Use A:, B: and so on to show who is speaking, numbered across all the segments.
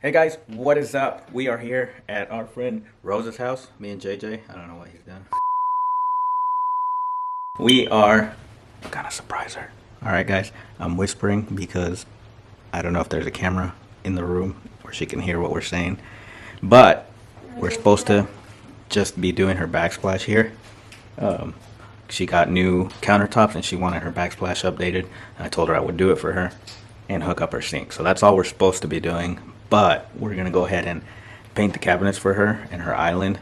A: Hey guys, what is up? We are here at our friend Rosa's house. Me and JJ. I don't know what he's done. We are gonna surprise her. Alright guys, I'm whispering because I don't know if there's a camera in the room where she can hear what we're saying. But we're supposed to just be doing her backsplash here. She got new countertops and she wanted her backsplash updated. And I told her I would do it for her and hook up her sink. So that's all we're supposed to be doing. But we're gonna go ahead and paint the cabinets for her and her island.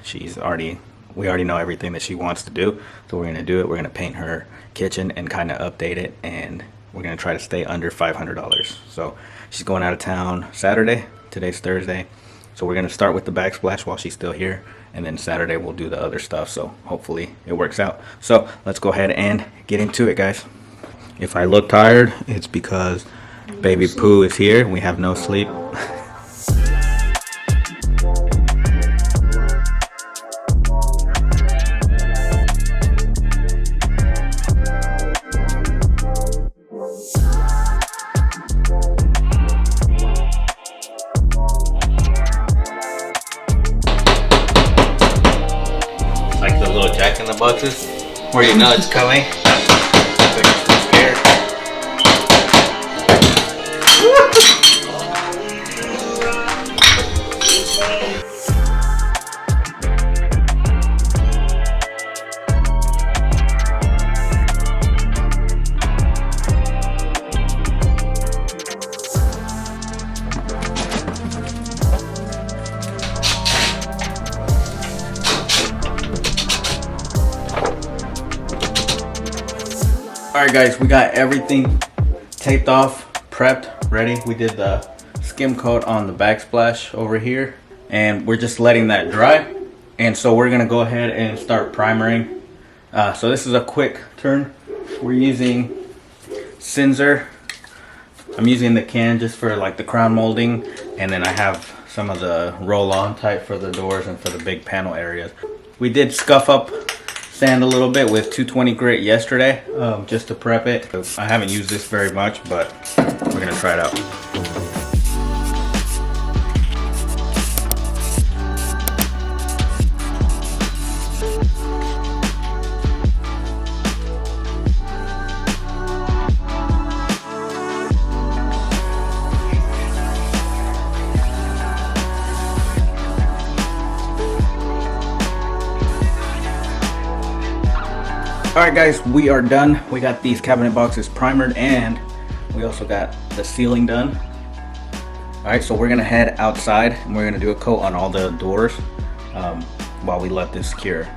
A: We already know everything that she wants to do. So we're gonna do it. We're gonna paint her kitchen and kind of update it. And we're gonna try to stay under $500. So she's going out of town Saturday. Today's Thursday. So we're gonna start with the backsplash while she's still here. And then Saturday we'll do the other stuff. So hopefully it works out. So let's go ahead and get into it, guys. If I look tired, it's because baby Pooh is here. We have no sleep. Like the little Jack in the Boxes, where you know it's coming. But you're still scared. Alright guys, we got everything taped off, prepped, ready. We did the skim coat on the backsplash over here and we're just letting that dry. And so we're gonna go ahead and start primering. So this is a quick turn. We're using Cinzer. I'm using the can just for like the crown molding, and then I have some of the roll-on type for the doors and for the big panel areas. We did scuff up sand a little bit with 220 grit yesterday, just to prep it. I haven't used this very much, but we're gonna try it out. Alright guys, we are done. We got these cabinet boxes primered and we also got the ceiling done. Alright, so we're gonna head outside and we're gonna do a coat on all the doors while we let this cure.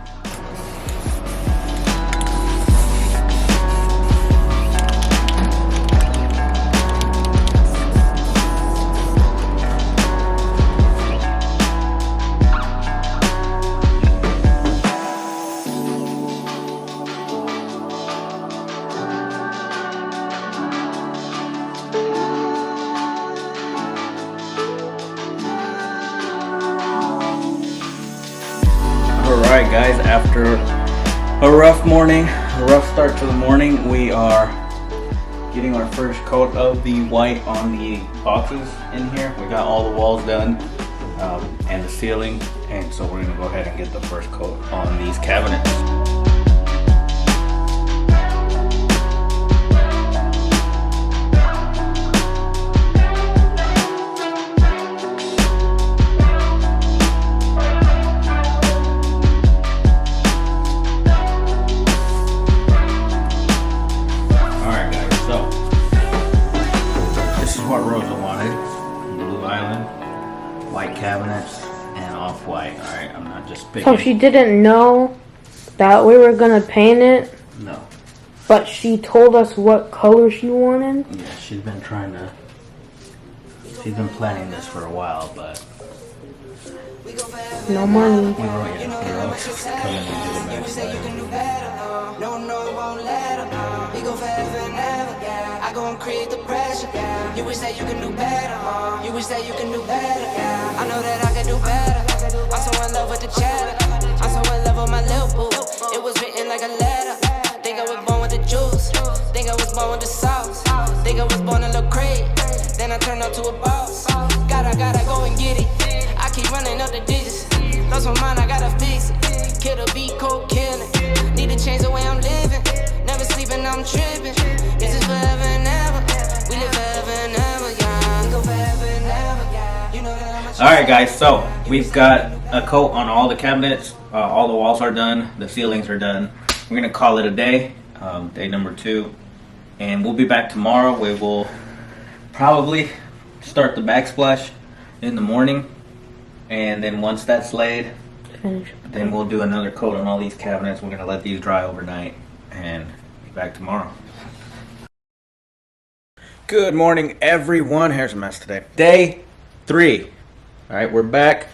A: Alright guys, after a rough morning, a rough start to the morning, we are getting our first coat of the white on the boxes in here. We got all the walls done and the ceiling, and so we're going to go ahead and get the first coat on these cabinets. What Rosa wanted: blue island, white cabinets, and off-white. All right, I'm not just picking.
B: So she didn't know that we were gonna paint it?
A: No.
B: But she told us what color she wanted?
A: Yeah, she's been planning this for a while, but
B: no money.
A: we're always coming into the next
C: No, it won't let her. We go forever and ever. I go and create the pressure. You wish that you can do better. You wish that you can do better. I know that I can do better. I'm so in love with the cheddar. I'm so in love with my little boo. It was written like a letter. Think I was born with the juice. Think I was born with the sauce. Think I was born a little crate. then I turn up to a boss. Gotta go and get it. I keep running up the digits. Lost my mind, I gotta fix it. Kill the beat, cold killing. Need to change the way I'm living. Never sleeping, I'm tripping. This is forever and ever. We live forever and ever, yeah. We go forever and ever, yeah. You know that I'm
A: All right, guys. So we've got a coat on all the cabinets. All the walls are done. The ceilings are done. We're gonna call it a day. Day number 2, and we'll be back tomorrow. We will probably start the backsplash in the morning, and then once that's laid, then we'll do another coat on all these cabinets. We're gonna let these dry overnight and be back tomorrow. Good morning, everyone. Here's a mess today. Day 3. All right, we're back.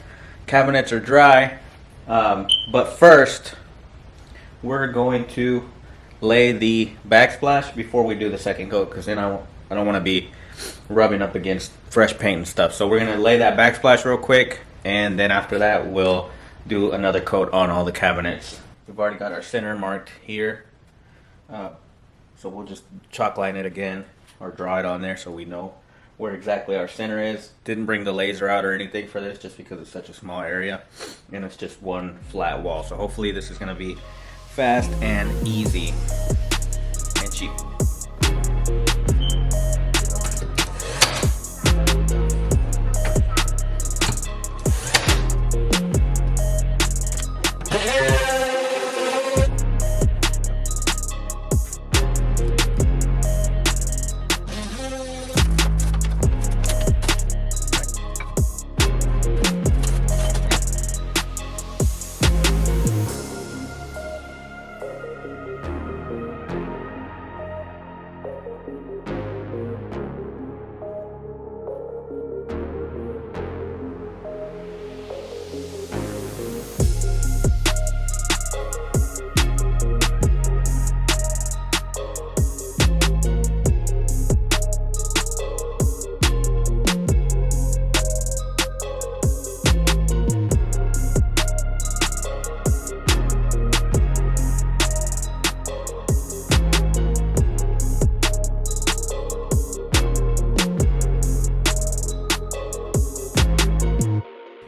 A: Cabinets are dry, but first we're going to lay the backsplash before we do the second coat, because then I don't want to be rubbing up against fresh paint and stuff. So we're gonna lay that backsplash real quick, and then after that we'll do another coat on all the cabinets. We've already got our center marked here, so we'll just chalk line it again or draw it on there so we know where exactly our center is. Didn't bring the laser out or anything for this just because it's such a small area and it's just one flat wall. So hopefully this is gonna be fast and easy and cheap.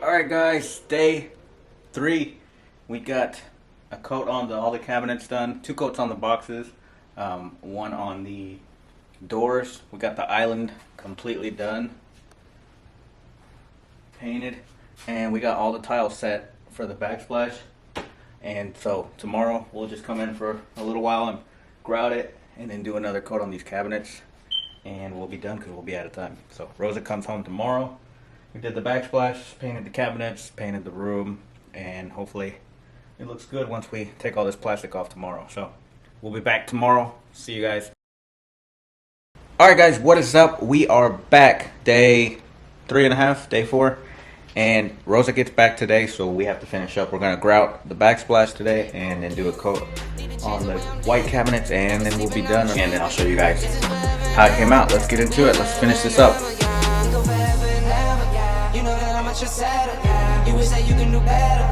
A: Alright guys, day 3. We got a coat on all the cabinets done, 2 coats on the boxes, 1 on the doors. We got the island completely done, painted, and we got all the tiles set for the backsplash. And so tomorrow we'll just come in for a little while and grout it and then do another coat on these cabinets, and we'll be done because we'll be out of time. So Rosa comes home tomorrow. We did the backsplash, painted the cabinets, painted the room, and hopefully it looks good once we take all this plastic off tomorrow. So we'll be back tomorrow. See you guys. Alright guys, what is up? We are back. Day 3.5, day 4. And Rosa gets back today, so we have to finish up. We're going to grout the backsplash today and then do a coat on the white cabinets, and then we'll be done. And then I'll show you guys how it came out. Let's get into it. Let's finish this up.
C: You wish that you can do better.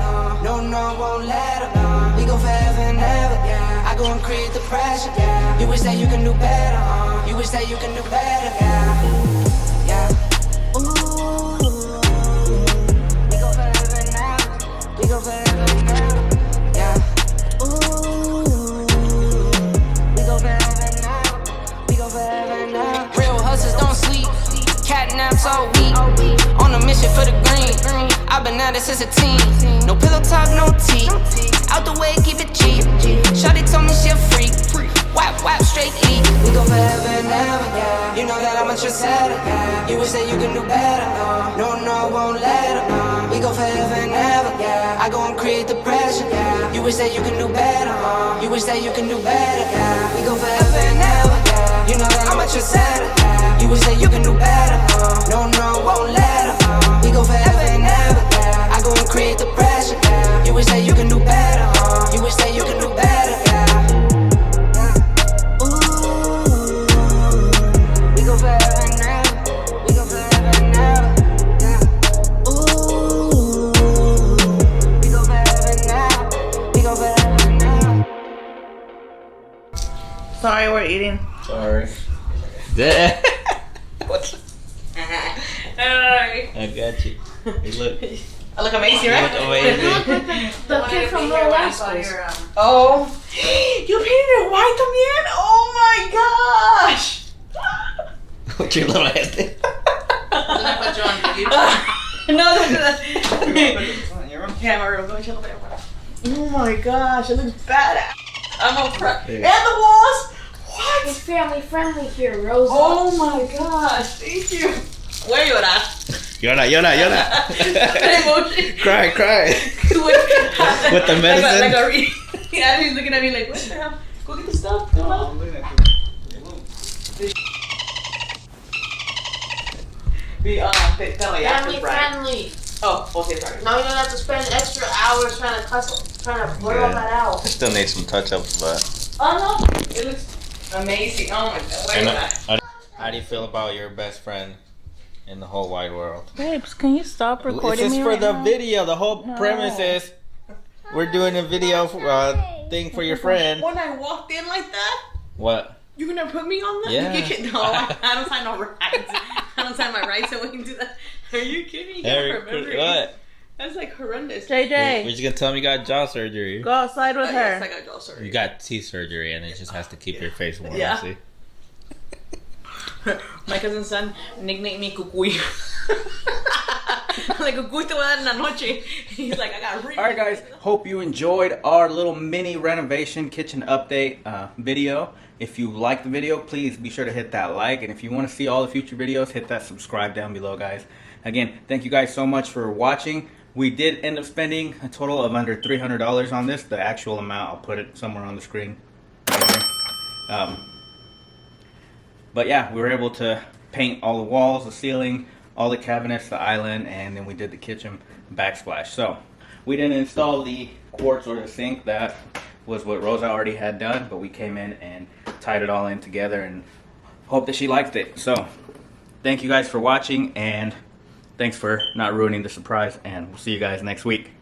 C: No, won't let up. We go forever and ever. I go and create the pressure. You wish that you can do better. You wish that you can do better. Yeah. Ooh. We go forever and ever. We go forever and ever. Yeah. Ooh. We go forever and ever. We go forever and ever. Real hustlers don't sleep. Cat naps all week. On a mission for the green. I've been at it since a teen. No pillow talk, no tea. Out the way, keep it cheap. Shawty told me she a freak. Wap, straight E. We go forever and ever, yeah. You know that I'm a trendsetter, yeah. You wish that you can do better, no, won't let up. We go forever and ever, yeah. I go and create the pressure, yeah. You wish that you can do better, you wish that you can do better, yeah. We go forever and ever, yeah. You know that I'm a trendsetter, yeah. You wish that you can do better, no, won't let up. We go forever and ever, yeah. I go and create the pressure, yeah. You wish that you can do better, you wish that you can do better, yeah.
D: Sorry, we're eating.
A: Sorry. What's at you. You look.
D: I look amazing, right?
A: You look amazing.
B: You look like the kid from Little Rascals.
D: Oh, you painted it white también? Oh my gosh!
A: What's your little head thing?
D: No, yeah, my room. Go chill there. Oh my gosh, it looks badass. I'm all proud. And the walls. What?
B: It's family friendly here, Rosa.
D: Oh my gosh, thank you. Where you at?
A: Llora.
D: Emotion.
A: Cry. With the medicine?
D: Yeah, he's looking at me like, what the hell? Go get the stuff. Go out.
B: Family friendly.
D: Oh, okay, sorry.
B: Now you don't have to spend extra hours trying to blur all that out.
A: It still needs some touch-ups, but...
D: Oh no, it looks amazing. Oh my god, where is that?
A: How do you feel about your best friend in the whole wide world?
E: Babes, can you stop recording
A: This is
E: me
A: for
E: right
A: the
E: now?
A: video. The whole premise is we're doing a video thing for your friend.
D: When I walked in like that,
A: What?
D: you're gonna put me on that?
A: Yeah.
D: You can, no, I don't sign no rights. I don't sign my rights so we can do that. Are you kidding me?
A: What?
D: That's like horrendous.
A: We're
E: JJ,
A: just gonna tell me you got jaw surgery.
E: go outside with
D: Yes, I
E: her.
D: got jaw surgery.
A: You got teeth surgery, and it just has to keep your face warm.
D: Yeah.
A: See?
D: My cousin's son nicknamed me Cucuy. Like, Cucuy te voy a dar en la noche. He's like, I got really.
A: Alright guys, hope you enjoyed our little mini renovation kitchen update video. If you liked the video, please be sure to hit that like. And if you want to see all the future videos, hit that subscribe down below, guys. Again, thank you guys so much for watching. We did end up spending a total of under $300 on this. The actual amount, I'll put it somewhere on the screen. Right here. But yeah, we were able to paint all the walls, the ceiling, all the cabinets, the island, and then we did the kitchen backsplash. So we didn't install the quartz or the sink. That was what Rosa already had done, but we came in and tied it all in together and hope that she liked it. So thank you guys for watching, and thanks for not ruining the surprise, and we'll see you guys next week.